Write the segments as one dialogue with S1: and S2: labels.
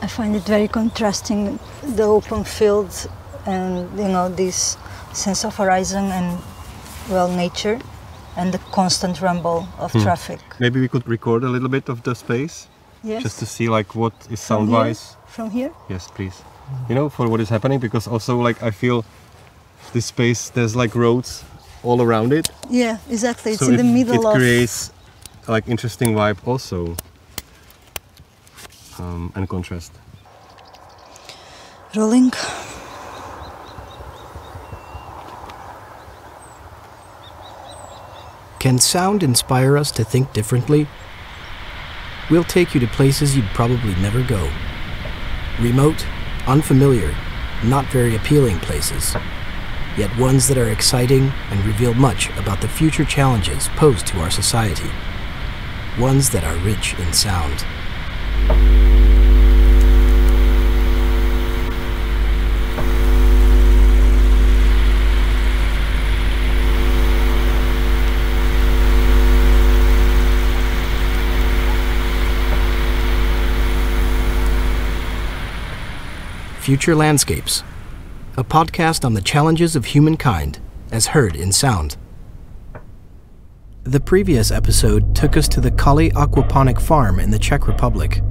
S1: I find it very contrasting, the open fields and, you know, this sense of horizon and, well, nature, and the constant rumble of traffic.
S2: Maybe we could record a little bit of the space?
S1: Yes.
S2: Just to see like what is sound-wise.
S1: From here?
S2: Yes, please. You know, for what is happening, because also like I feel this space, there's like roads all around it.
S1: Yeah, exactly. It's
S2: so
S1: in the middle of...
S2: It creates like interesting vibe also. And contrast.
S1: Rolling.
S3: Can sound inspire us to think differently? We'll take you to places you'd probably never go. Remote, unfamiliar, not very appealing places, yet ones that are exciting and reveal much about the future challenges posed to our society. Ones that are rich in sound. Future Landscapes, a podcast on the challenges of humankind as heard in sound. The previous episode took us to the Kali aquaponic farm in the Czech Republic.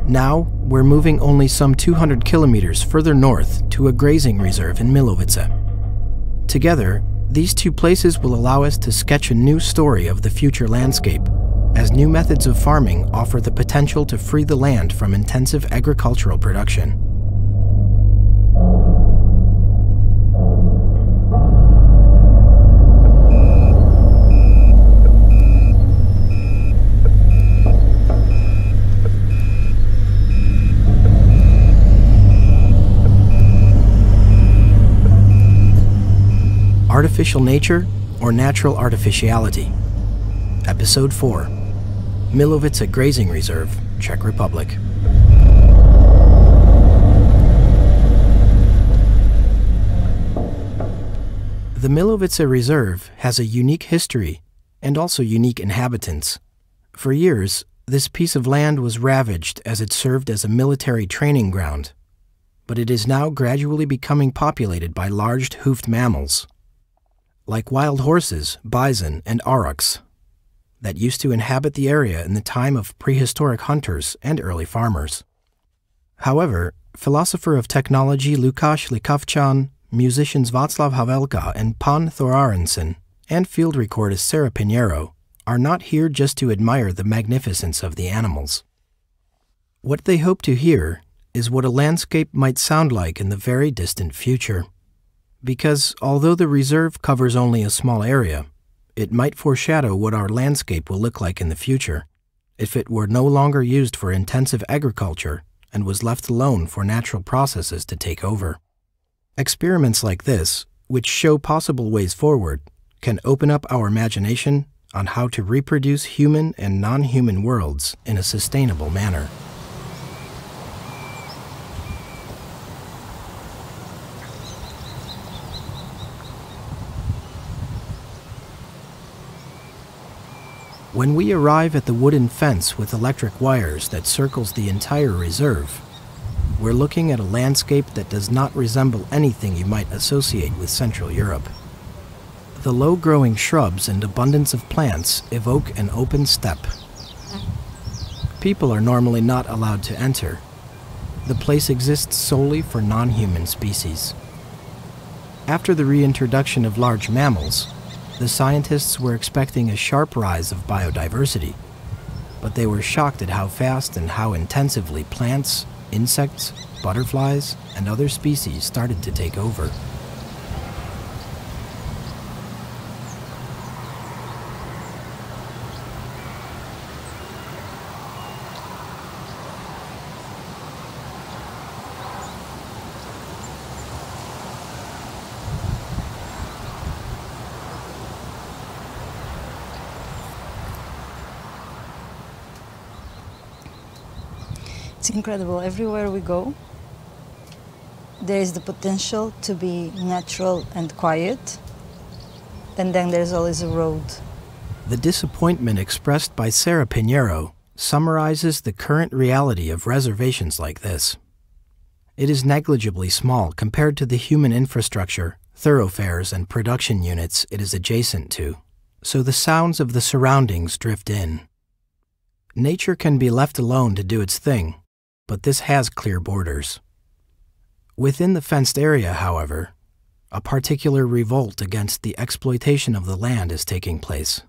S3: Now, we're moving only some 200 kilometers further north to a grazing reserve in Milovice. Together, these two places will allow us to sketch a new story of the future landscape, as new methods of farming offer the potential to free the land from intensive agricultural production. Artificial Nature or Natural Artificiality. Episode 4. Milovice Grazing Reserve, Czech Republic. The Milovice Reserve has a unique history and also unique inhabitants. For years, this piece of land was ravaged as it served as a military training ground, but it is now gradually becoming populated by large hoofed mammals, like wild horses, bison, and aurochs, that used to inhabit the area in the time of prehistoric hunters and early farmers. However, philosopher of technology Lukáš Likavčan, musicians Václav Havelka and Pan Thorarensen, and field recordist Sara Pinheiro are not here just to admire the magnificence of the animals. What they hope to hear is what a landscape might sound like in the very distant future. Because although the reserve covers only a small area, it might foreshadow what our landscape will look like in the future if it were no longer used for intensive agriculture and was left alone for natural processes to take over. Experiments like this, which show possible ways forward, can open up our imagination on how to reproduce human and non-human worlds in a sustainable manner. When we arrive at the wooden fence with electric wires that circles the entire reserve, we're looking at a landscape that does not resemble anything you might associate with Central Europe. The low-growing shrubs and abundance of plants evoke an open steppe. People are normally not allowed to enter. The place exists solely for non-human species. After the reintroduction of large mammals, the scientists were expecting a sharp rise of biodiversity, but they were shocked at how fast and how intensively plants, insects, butterflies, and other species started to take over.
S1: It's incredible. Everywhere we go, there is the potential to be natural and quiet, and then there's always a road.
S3: The disappointment expressed by Sara Pinheiro summarizes the current reality of reservations like this. It is negligibly small compared to the human infrastructure, thoroughfares, and production units it is adjacent to, so the sounds of the surroundings drift in. Nature can be left alone to do its thing, but this has clear borders. Within the fenced area, however, a particular revolt against the exploitation of the land is taking place.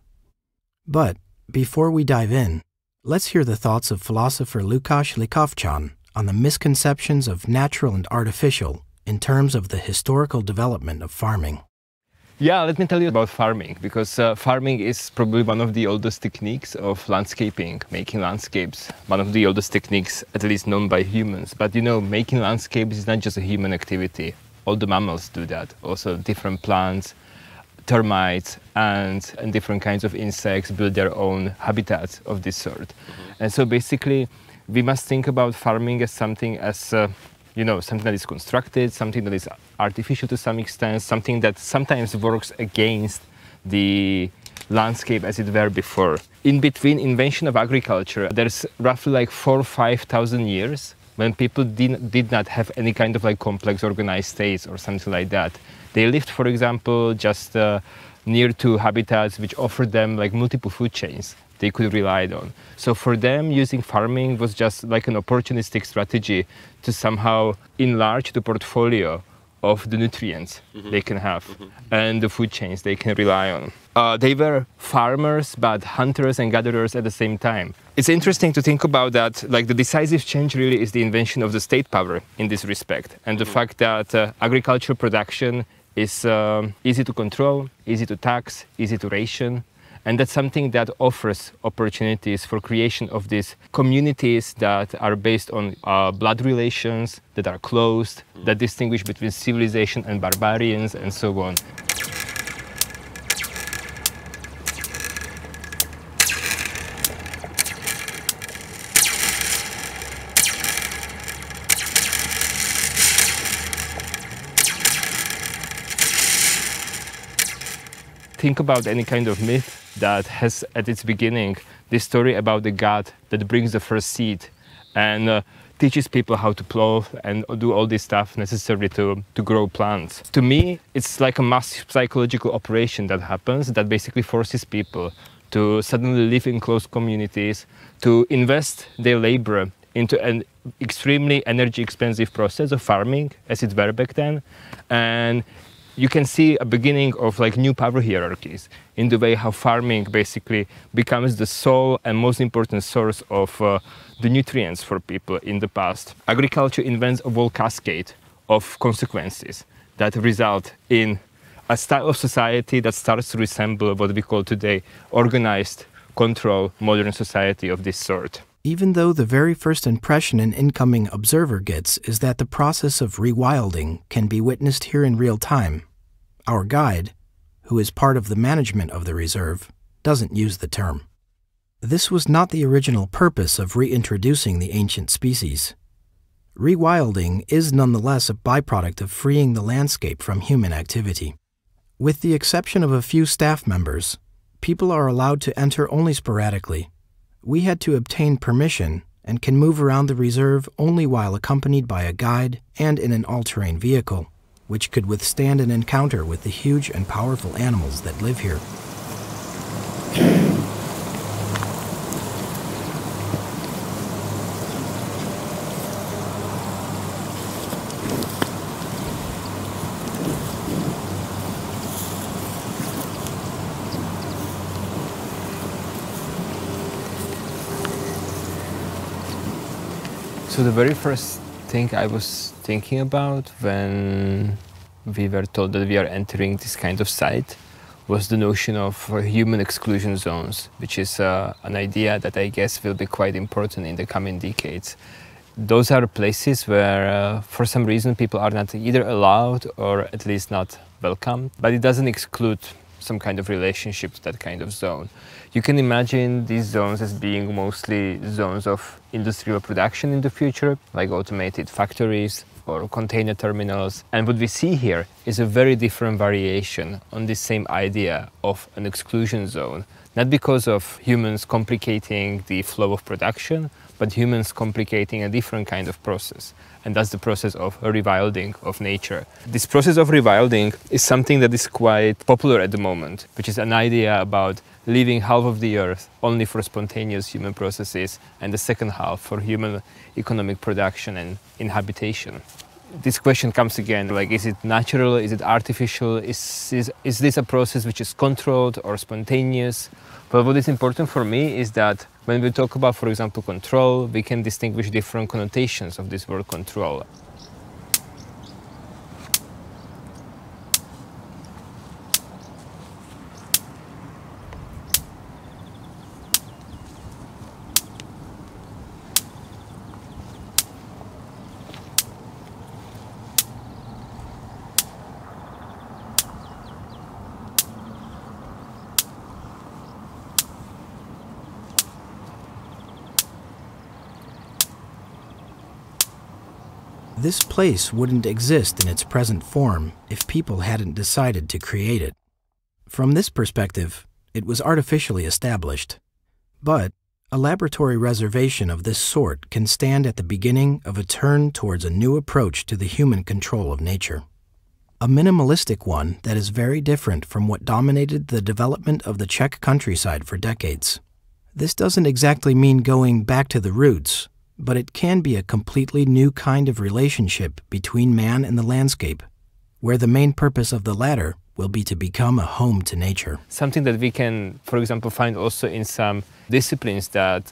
S3: But before we dive in, let's hear the thoughts of philosopher Lukáš Likavčan on the misconceptions of natural and artificial in terms of the historical development of farming.
S4: Yeah, let me tell you about farming, because farming is probably one of the oldest techniques of landscaping, making landscapes, one of the oldest techniques at least known by humans. But you know, making landscapes is not just a human activity. All the mammals do that, also different plants, termites, ants, and different kinds of insects build their own habitats of this sort. And so basically, we must think about farming as something something that is constructed, something that is artificial to some extent, something that sometimes works against the landscape as it were before. In between invention of agriculture, there's roughly like 4,000 or 5,000 years when people did not have any kind of like complex organized states or something like that. They lived, for example, just near to habitats which offered them like multiple food chains they could rely on. So for them, using farming was just like an opportunistic strategy to somehow enlarge the portfolio of the nutrients they can have and the food chains they can rely on. They were farmers, but hunters and gatherers at the same time. It's interesting to think about that, like the decisive change really is the invention of the state power in this respect, and the fact that agricultural production is easy to control, easy to tax, easy to ration. And that's something that offers opportunities for creation of these communities that are based on blood relations, that are closed, that distinguish between civilization and barbarians, and so on. Think about any kind of myth that has at its beginning this story about the god that brings the first seed and teaches people how to plow and do all this stuff necessary to grow plants. To me, it's like a massive psychological operation that happens that basically forces people to suddenly live in close communities, to invest their labor into an extremely energy expensive process of farming as it were back then. And you can see a beginning of like new power hierarchies in the way how farming basically becomes the sole and most important source of the nutrients for people in the past. Agriculture invents a whole cascade of consequences that result in a style of society that starts to resemble what we call today organized, control, modern society of this sort.
S3: Even though the very first impression an incoming observer gets is that the process of rewilding can be witnessed here in real time, our guide, who is part of the management of the reserve, doesn't use the term. This was not the original purpose of reintroducing the ancient species. Rewilding is nonetheless a byproduct of freeing the landscape from human activity. With the exception of a few staff members, people are allowed to enter only sporadically. We had to obtain permission and can move around the reserve only while accompanied by a guide and in an all-terrain vehicle, which could withstand an encounter with the huge and powerful animals that live here.
S4: So the very first thing I was thinking about when we were told that we are entering this kind of site was the notion of human exclusion zones, which is an idea that I guess will be quite important in the coming decades. Those are places where for some reason people are not either allowed or at least not welcome, but it doesn't exclude some kind of relationship to that kind of zone. You can imagine these zones as being mostly zones of industrial production in the future, like automated factories or container terminals. And what we see here is a very different variation on this same idea of an exclusion zone not because of humans complicating the flow of production, but humans complicating a different kind of process. And that's the process of rewilding of nature. This process of rewilding is something that is quite popular at the moment, which is an idea about leaving half of the earth only for spontaneous human processes and the second half for human economic production and inhabitation. This question comes again, like, is it natural, is it artificial, is this a process which is controlled or spontaneous? But what is important for me is that when we talk about, for example, control, we can distinguish different connotations of this word control.
S3: This place wouldn't exist in its present form if people hadn't decided to create it. From this perspective, it was artificially established. But a laboratory reservation of this sort can stand at the beginning of a turn towards a new approach to the human control of nature. A minimalistic one that is very different from what dominated the development of the Czech countryside for decades. This doesn't exactly mean going back to the roots, but it can be a completely new kind of relationship between man and the landscape, where the main purpose of the latter will be to become a home to nature.
S4: Something that we can, for example, find also in some disciplines that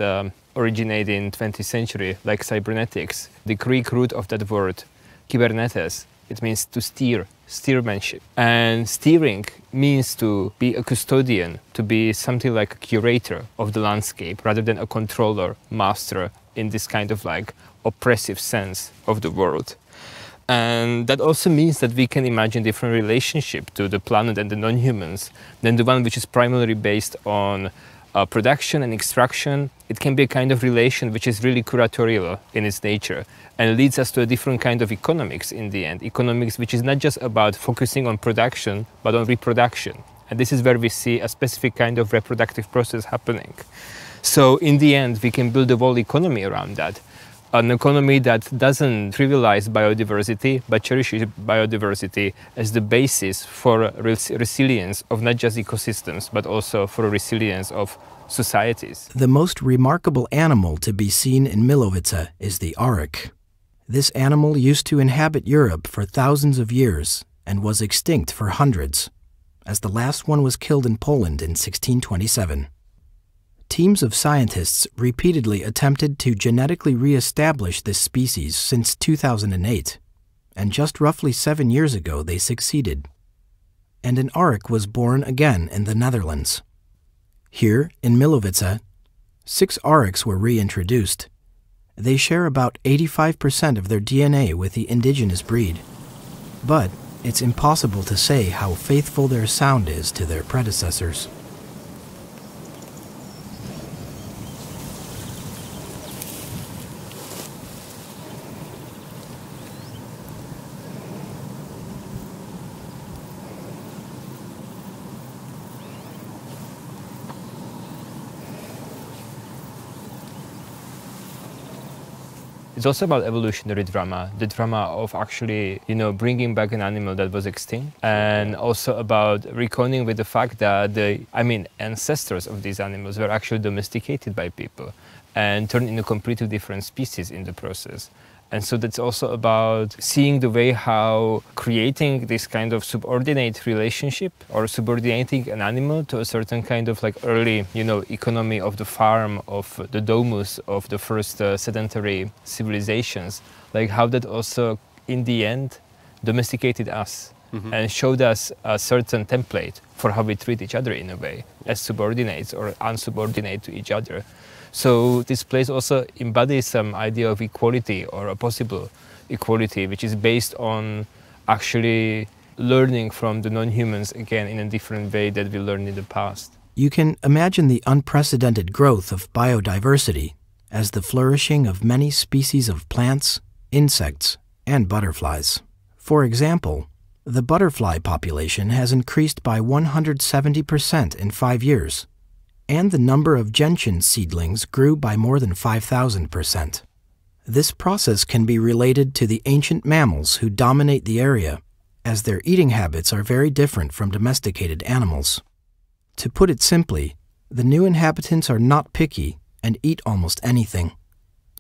S4: originate in 20th century, like cybernetics. The Greek root of that word, kybernetes, it means to steer, steermanship. And steering means to be a custodian, to be something like a curator of the landscape, rather than a controller, master, in this kind of like oppressive sense of the world. And that also means that we can imagine different relationship to the planet and the non-humans than the one which is primarily based on production and extraction. It can be a kind of relation which is really curatorial in its nature and leads us to a different kind of economics in the end. Economics which is not just about focusing on production, but on reproduction. And this is where we see a specific kind of reproductive process happening. So in the end, we can build a whole economy around that. An economy that doesn't trivialize biodiversity, but cherishes biodiversity as the basis for resilience of not just ecosystems, but also for resilience of societies.
S3: The most remarkable animal to be seen in Milovice is the auroch. This animal used to inhabit Europe for thousands of years and was extinct for hundreds, as the last one was killed in Poland in 1627. Teams of scientists repeatedly attempted to genetically re-establish this species since 2008, and just roughly 7 years ago they succeeded. And an auroch was born again in the Netherlands. Here, in Milovice, 6 aurochs were reintroduced. They share about 85% of their DNA with the indigenous breed. But it's impossible to say how faithful their sound is to their predecessors.
S4: It's also about evolutionary drama, the drama of actually, bringing back an animal that was extinct, and also about reckoning with the fact that ancestors of these animals were actually domesticated by people and turned into completely different species in the process. And so that's also about seeing the way how creating this kind of subordinate relationship or subordinating an animal to a certain kind of like early, economy of the farm, of the domus, of the first sedentary civilizations, like how that also in the end domesticated us and showed us a certain template for how we treat each other in a way, as subordinates or unsubordinate to each other. So this place also embodies some idea of equality or a possible equality, which is based on actually learning from the non-humans again in a different way that we learned in the past.
S3: You can imagine the unprecedented growth of biodiversity as the flourishing of many species of plants, insects, and butterflies. For example, the butterfly population has increased by 170% in 5 years, and the number of gentian seedlings grew by more than 5,000%. This process can be related to the ancient mammals who dominate the area, as their eating habits are very different from domesticated animals. To put it simply, the new inhabitants are not picky and eat almost anything,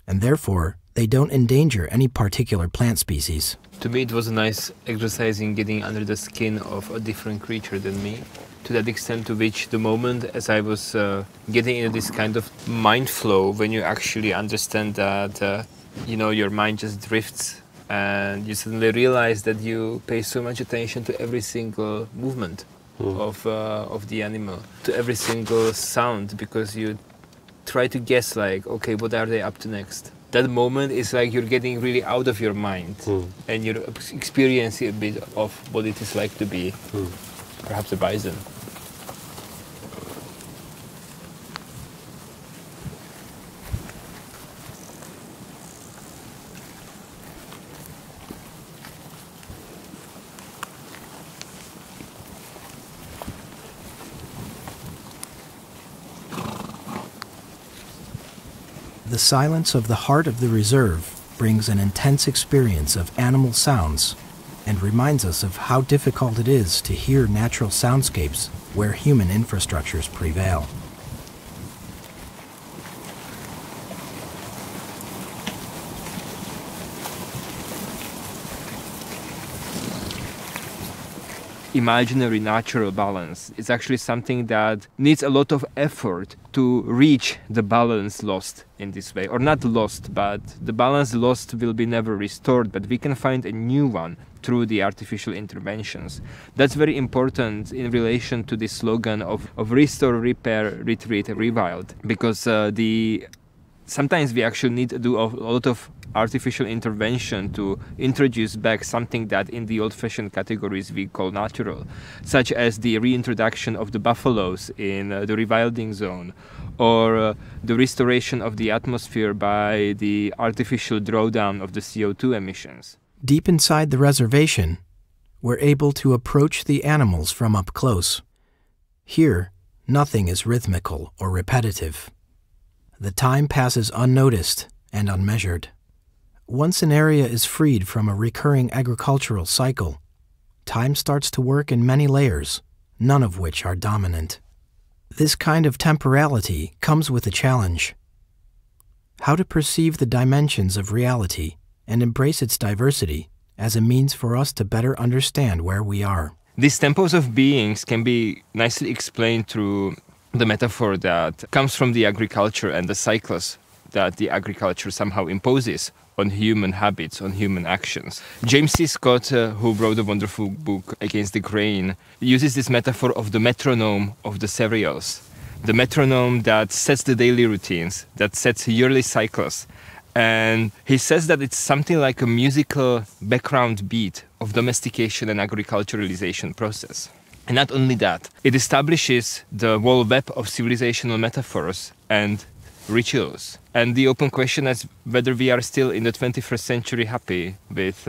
S3: and therefore they don't endanger any particular plant species.
S4: To me, it was a nice exercise in getting under the skin of a different creature than me, to that extent to which the moment as I was getting into this kind of mind flow, when you actually understand that your mind just drifts and you suddenly realize that you pay so much attention to every single movement of the animal, to every single sound, because you try to guess like, okay, what are they up to next? That moment is like you're getting really out of your mind and you're experiencing a bit of what it is like to be perhaps a bison.
S3: The silence of the heart of the reserve brings an intense experience of animal sounds and reminds us of how difficult it is to hear natural soundscapes where human infrastructures prevail.
S4: Imaginary natural balance is actually something that needs a lot of effort to reach the balance lost in this way, or not lost, but the balance lost will be never restored, but we can find a new one through the artificial interventions. That's very important in relation to the slogan of restore, repair, retreat, rewild, because sometimes we actually need to do a lot of artificial intervention to introduce back something that in the old-fashioned categories we call natural, such as the reintroduction of the buffaloes in the rewilding zone, or the restoration of the atmosphere by the artificial drawdown of the CO2 emissions.
S3: Deep inside the reservation, we're able to approach the animals from up close. Here, nothing is rhythmical or repetitive. The time passes unnoticed and unmeasured. Once an area is freed from a recurring agricultural cycle, time starts to work in many layers, none of which are dominant. This kind of temporality comes with a challenge. How to perceive the dimensions of reality and embrace its diversity as a means for us to better understand where we are.
S4: These tempos of beings can be nicely explained through the metaphor that comes from the agriculture and the cycles that the agriculture somehow imposes on human habits, on human actions. James C. Scott, who wrote a wonderful book Against the Grain, uses this metaphor of the metronome of the cereals. The metronome that sets the daily routines, that sets yearly cycles. And he says that it's something like a musical background beat of domestication and agriculturalization process. And not only that, it establishes the whole web of civilizational metaphors and rituals. And the open question is whether we are still in the 21st century happy with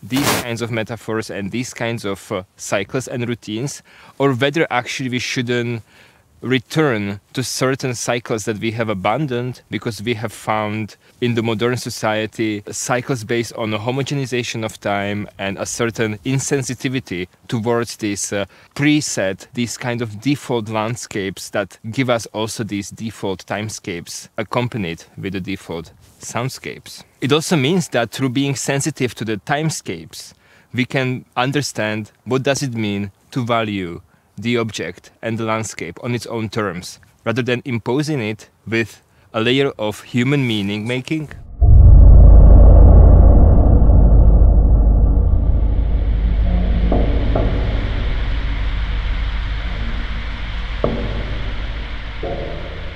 S4: these kinds of metaphors and these kinds of cycles and routines, or whether actually we shouldn't return to certain cycles that we have abandoned because we have found in the modern society cycles based on a homogenization of time and a certain insensitivity towards this preset, these kind of default landscapes that give us also these default timescapes accompanied with the default soundscapes. It also means that through being sensitive to the timescapes, we can understand what does it mean to value the object and the landscape on its own terms, rather than imposing it with a layer of human meaning making.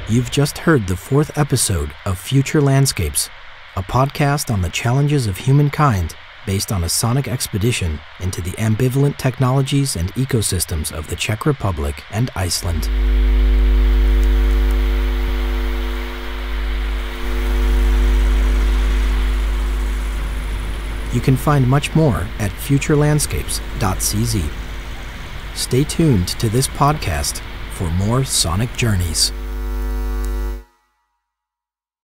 S3: You've just heard the 4th episode of Future Landscapes, a podcast on the challenges of humankind based on a sonic expedition into the ambivalent technologies and ecosystems of the Czech Republic and Iceland. You can find much more at futurelandscapes.cz. Stay tuned to this podcast for more sonic journeys.